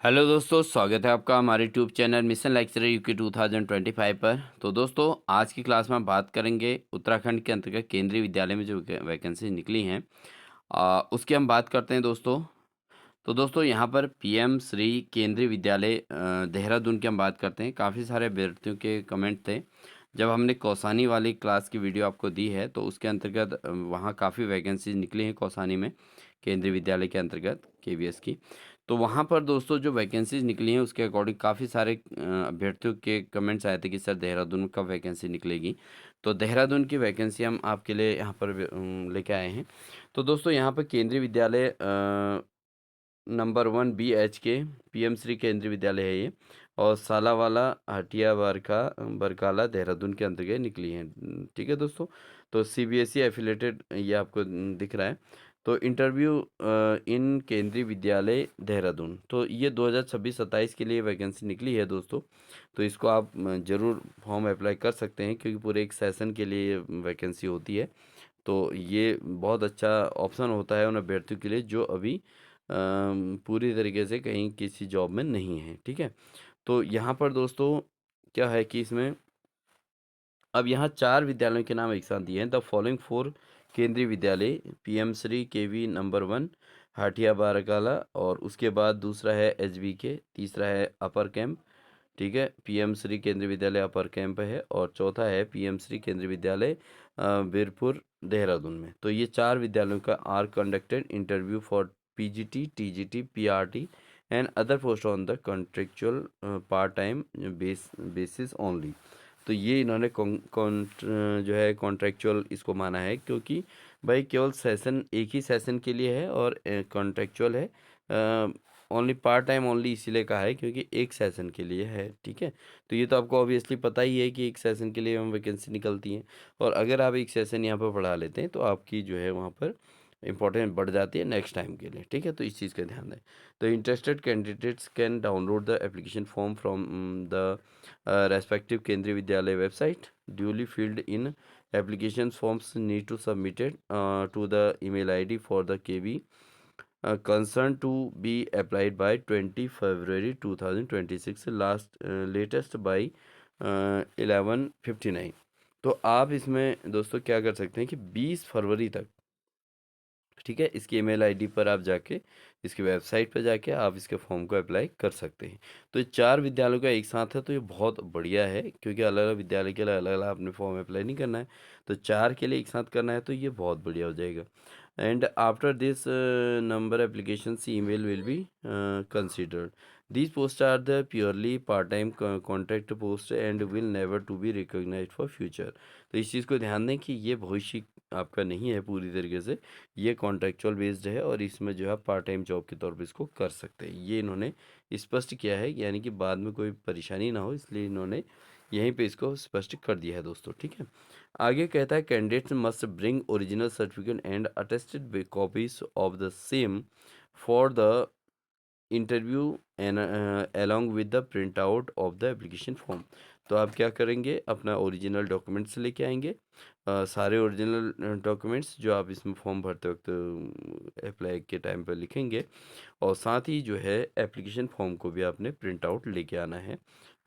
Hello दोस्तों, स्वागत है आपका हमारे YouTube channel mission lecturer UK 2025 पर। तो दोस्तों, आज की क्लास में हम बात करेंगे उत्तराखंड के अंतर्गत केंद्रीय विद्यालय में जो वैकेंसी निकली हैं, उसकी हम बात करते हैं दोस्तों। तो दोस्तों, यहाँ पर पीएम श्री केंद्रीय विद्यालय देहरादून की हम बात करते हैं। काफ़ी सारे अभ्यर्थियों के कमेंट थे। जब हमने कौसानी वाली क्लास की वीडियो आपको दी है तो उसके अंतर्गत वहाँ काफ़ी वैकेंसीज निकली हैं कौसानी में, केंद्रीय विद्यालय के अंतर्गत केवीएस की। तो वहाँ पर दोस्तों जो वैकेंसीज निकली हैं उसके अकॉर्डिंग काफ़ी सारे अभ्यर्थियों के कमेंट्स आए थे कि सर देहरादून में कब वैकेंसी निकलेगी। तो देहरादून की वैकेंसी हम आपके लिए यहाँ पर लेके आए हैं। तो दोस्तों, यहाँ पर केंद्रीय विद्यालय नंबर 1 BHK पीएम श्री केंद्रीय विद्यालय है ये, और सालावाला हटिया बरकाला देहरादून के अंतर्गत निकली है। ठीक है दोस्तों। तो CBSE एफिलेटेड ये आपको दिख रहा है। तो इंटरव्यू इन केंद्रीय विद्यालय देहरादून, तो ये 2026-27 के लिए वैकेंसी निकली है दोस्तों। तो इसको आप ज़रूर फॉर्म अप्लाई कर सकते हैं, क्योंकि पूरे एक सेशन के लिए वैकेंसी होती है। तो ये बहुत अच्छा ऑप्शन होता है उन अभ्यर्थियों के लिए जो अभी पूरी तरीके से कहीं किसी जॉब में नहीं है। ठीक है। तो यहाँ पर दोस्तों क्या है कि इसमें अब यहाँ 4 विद्यालयों के नाम एक साथ दिए हैं। द फॉलोइंग 4 केंद्रीय विद्यालय पीएम श्री केवी नंबर 1 हाटिया बारकाला, और उसके बाद दूसरा है HBK, तीसरा है अपर कैंप। ठीक है, पीएम श्री केंद्रीय विद्यालय अपर कैंप है, और चौथा है पीएम श्री केंद्रीय विद्यालय वीरपुर देहरादून में। तो ये 4 विद्यालयों का are conducted interview for PGT, TGT, PRT and other post on the contractual part time basis only. तो ये इन्होंने जो है कॉन्ट्रेक्चुअल इसको माना है, क्योंकि भाई केवल सेशन एक ही सेशन के लिए है, और कॉन्ट्रेक्चुअल है ओनली पार्ट टाइम ओनली, इसीलिए कहा है क्योंकि एक सेशन के लिए है। ठीक है। तो ये तो आपको ऑब्वियसली पता ही है कि एक सेशन के लिए हम वैकेंसी निकलती हैं, और अगर आप एक सेशन यहाँ पर पढ़ा लेते हैं तो आपकी जो है वहाँ पर इंपॉर्टेंट बढ़ जाती है नेक्स्ट टाइम के लिए। ठीक है, तो इस चीज़ का ध्यान दें। तो interested candidates can download the application form from the respective केंद्रीय विद्यालय website. Duly filled in application forms need to submitted to the email ID for the KB concerned to be applied by 20 February 2026, latest by 11:59। तो आप इसमें दोस्तों क्या कर सकते हैं कि 20 फरवरी तक, ठीक है, इसकी ईमेल आईडी पर आप जाके इसकी वेबसाइट पर जाके आप इसके फॉर्म को अप्लाई कर सकते हैं। तो ये 4 विद्यालयों का एक साथ है, तो ये बहुत बढ़िया है, क्योंकि अलग अलग विद्यालय के लिए अलग अलग आपने फॉर्म अप्लाई नहीं करना है। तो 4 के लिए एक साथ करना है, तो ये बहुत बढ़िया हो जाएगा। And after this number application email will be considered. These posts are the purely part-time contract post and will never to be recognized for future। तो इस चीज़ को ध्यान दें कि ये भविष्य आपका नहीं है पूरी तरीके से, ये कॉन्ट्रेक्चुअल बेस्ड है, और इसमें जो है पार्ट टाइम जॉब के तौर पे इसको कर सकते हैं। ये इन्होंने स्पष्ट किया है, यानी कि बाद में कोई परेशानी ना हो, इसलिए इन्होंने यहीं पे इसको स्पष्ट कर दिया है दोस्तों। ठीक है। आगे कहता है candidates must bring original certificate and attested copies of the same for the interview and along with the print out of the application form. तो आप क्या करेंगे, अपना ओरिजिनल डॉक्यूमेंट्स लेके आएंगे, सारे ओरिजिनल डॉक्यूमेंट्स जो आप इसमें फॉर्म भरते वक्त अप्लाई के टाइम पर लिखेंगे, और साथ ही जो है एप्लीकेशन फॉर्म को भी आपने प्रिंट आउट लेके आना है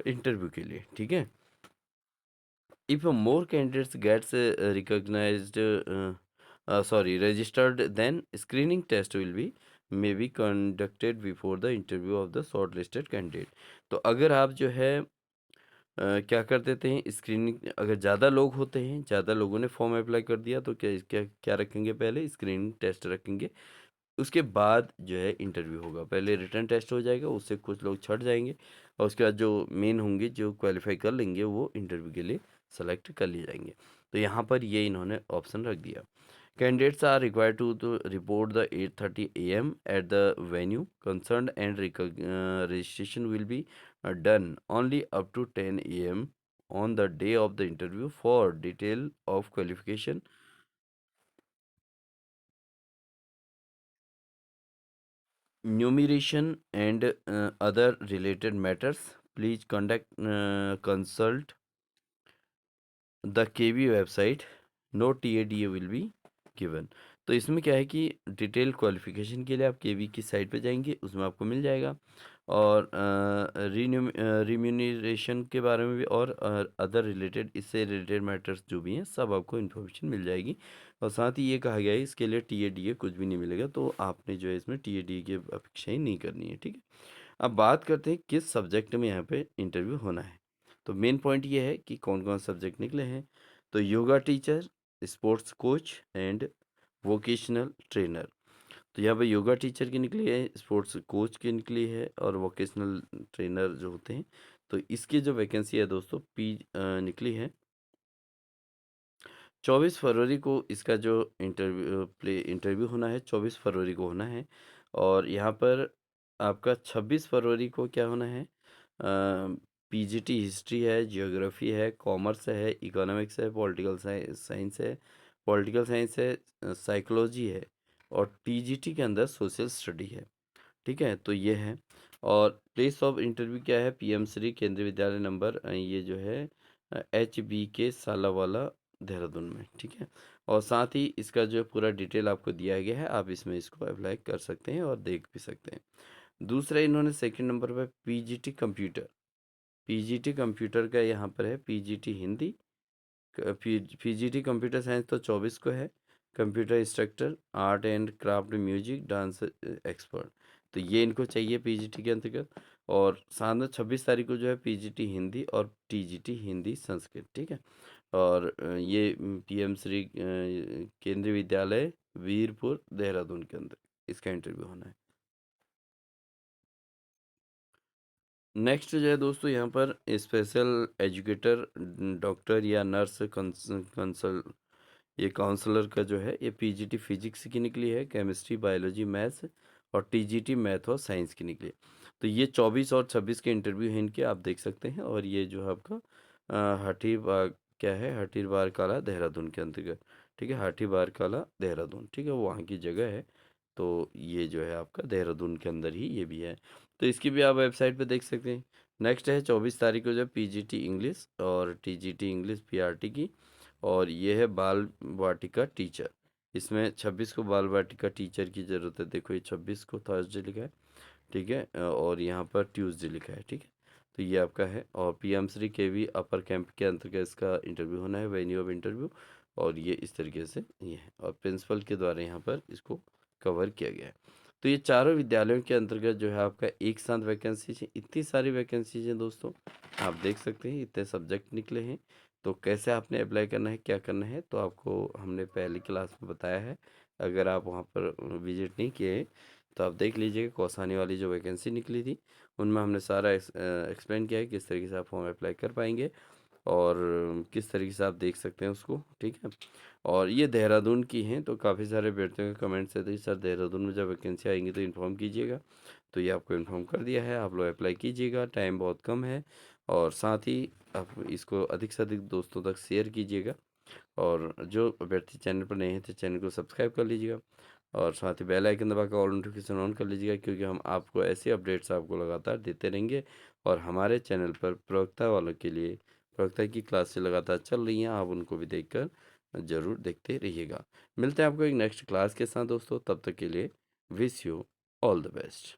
इंटरव्यू के लिए। ठीक है। If more candidates gets recognized registered, then screening test will be may be conducted before the interview of the shortlisted candidate। तो अगर आप जो है क्या कर देते हैं, स्क्रीनिंग अगर ज़्यादा लोग होते हैं, ज़्यादा लोगों ने फॉर्म अप्लाई कर दिया, तो क्या क्या क्या रखेंगे, पहले स्क्रीनिंग टेस्ट रखेंगे, उसके बाद जो है इंटरव्यू होगा। पहले रिटन टेस्ट हो जाएगा, उससे कुछ लोग छट जाएंगे, और उसके बाद जो मेन होंगे, जो क्वालिफाई कर लेंगे, वो इंटरव्यू के लिए सेलेक्ट कर लिए जाएंगे। तो यहाँ पर ये इन्होंने ऑप्शन रख दिया। Candidates are required to report the 8:30 a.m. at the venue concerned, and registration will be done only up to 10 a.m. on the day of the interview. For detail of qualification, numeration and other related matters, please consult the KV website, no TADA will be given. तो इसमें क्या है कि detail qualification के लिए आप केवी की site पे जाएंगे, उसमें आपको मिल जाएगा, और रिम्यूनरेशन के बारे में भी, और अदर रिलेटेड, इससे रिलेटेड मैटर्स जो भी हैं सब आपको इन्फॉर्मेशन मिल जाएगी। और साथ ही ये कहा गया है इसके लिए टीएडीए कुछ भी नहीं मिलेगा, तो आपने जो है इसमें टीएडीए की अपेक्षाएं नहीं करनी है, ठीक है। अब बात करते हैं किस सब्जेक्ट में यहाँ पे इंटरव्यू होना है। तो मेन पॉइंट ये है कि कौन कौन सब्जेक्ट निकले हैं। तो yoga teacher, sports coach and vocational trainer. तो यहाँ पे योगा टीचर की निकली है, स्पोर्ट्स कोच की निकली है, और वोकेशनल ट्रेनर जो होते हैं। तो इसकी जो वैकेंसी है दोस्तों निकली है 24 फरवरी को। इसका जो इंटरव्यू होना है 24 फरवरी को होना है। और यहाँ पर आपका 26 फरवरी को क्या होना है, पीजीटी हिस्ट्री है, जियोग्राफी है, कॉमर्स है, इकोनॉमिक्स है, पॉलिटिकल साइंस है, पॉलिटिकल साइंस है, साइकोलॉजी है, और टीजीटी के अंदर सोशल स्टडी है, ठीक है। तो ये है। और प्लेस ऑफ इंटरव्यू क्या है, पीएम श्री केंद्रीय विद्यालय नंबर ये जो है HBK सालावाला देहरादून में, ठीक है। और साथ ही इसका जो पूरा डिटेल आपको दिया गया है, आप इसमें इसको अप्लाई कर सकते हैं और देख भी सकते हैं। दूसरा इन्होंने सेकंड नंबर पर पीजीटी कंप्यूटर का यहाँ पर है, PGT Hindi, PGT computer science तो 24 को है, computer instructor, art and craft, music, dance expert. तो ये इनको चाहिए पीजीटी के अंतर्गत। और साथ में 26 तारीख को जो है पीजीटी हिंदी और टीजीटी हिंदी संस्कृत, ठीक है। और ये पीएम श्री केंद्रीय विद्यालय वीरपुर देहरादून के अंदर इसका इंटरव्यू होना है। नेक्स्ट जो है दोस्तों यहाँ पर स्पेशल एजुकेटर, डॉक्टर या नर्स कंसल, ये काउंसलर का जो है ये पीजीटी फिजिक्स की निकली है, केमिस्ट्री, बायोलॉजी, मैथ्स, और टीजीटी मैथ और साइंस की निकली है। तो ये 24 और 26 के इंटरव्यू हैं इनके, आप देख सकते हैं। और ये जो है आपका हाटी बाग, क्या है, हाटी बार काला देहरादून के अंतर्गत, ठीक है। हाटी बार काला देहरादून, ठीक है, वो वहाँ की जगह है। तो ये जो है आपका देहरादून के अंदर ही ये भी है। तो इसकी भी आप वेबसाइट पे देख सकते हैं। नेक्स्ट है 24 तारीख को जो पीजीटी इंग्लिश और टीजीटी इंग्लिश पीआरटी की। और ये है बाल वाटिका टीचर। इसमें 26 को बाल वाटिका टीचर की ज़रूरत है। देखो ये 26 को थर्सडे लिखा है, ठीक है, और यहाँ पर ट्यूसडे लिखा है, ठीक है। तो ये आपका है। और पीएम श्री केवी अपर कैंप के अंतर्गत इसका इंटरव्यू होना है, वेन्यू ऑफ इंटरव्यू। और ये इस तरीके से ये है, और प्रिंसिपल के द्वारा यहाँ पर इसको कवर किया गया है। तो ये चारों विद्यालयों के अंतर्गत जो है आपका एक साथ वैकेंसीज है। इतनी सारी वैकेंसीज हैं दोस्तों, आप देख सकते हैं इतने सब्जेक्ट निकले हैं। तो कैसे आपने अप्लाई करना है, क्या करना है, तो आपको हमने पहली क्लास में बताया है। अगर आप वहाँ पर विजिट नहीं किए हैं, तो आप देख लीजिएगा कौसानी वाली जो वैकेंसी निकली थी, उनमें हमने सारा एक्सप्लेन किया है किस तरीके से आप फॉर्म अप्लाई कर पाएंगे, और किस तरीके से आप देख सकते हैं उसको, ठीक है। और ये देहरादून की हैं, तो काफ़ी सारे अभ्यर्थियों के कमेंट्स थे, सर देहरादून में जब वैकेंसी आएंगी तो इन्फॉर्म कीजिएगा। तो ये आपको इन्फॉर्म कर दिया है, आप लोग अप्लाई कीजिएगा, टाइम बहुत कम है। और साथ ही आप इसको अधिक से अधिक दोस्तों तक शेयर कीजिएगा। और जो अभ्यर्थी चैनल पर नए हैं तो चैनल को सब्सक्राइब कर लीजिएगा, और साथ ही बेल आइकन दबाकर ऑल नोटिफिकेशन ऑन कर लीजिएगा, क्योंकि हम आपको ऐसे अपडेट्स आपको लगातार देते रहेंगे। और हमारे चैनल पर प्रवक्ता वालों के लिए प्रवक्ता की क्लासेस लगातार चल रही हैं, आप उनको भी देखकर ज़रूर देखते रहिएगा। मिलते हैं आपको एक नेक्स्ट क्लास के साथ दोस्तों, तब तक के लिए wish you all the best.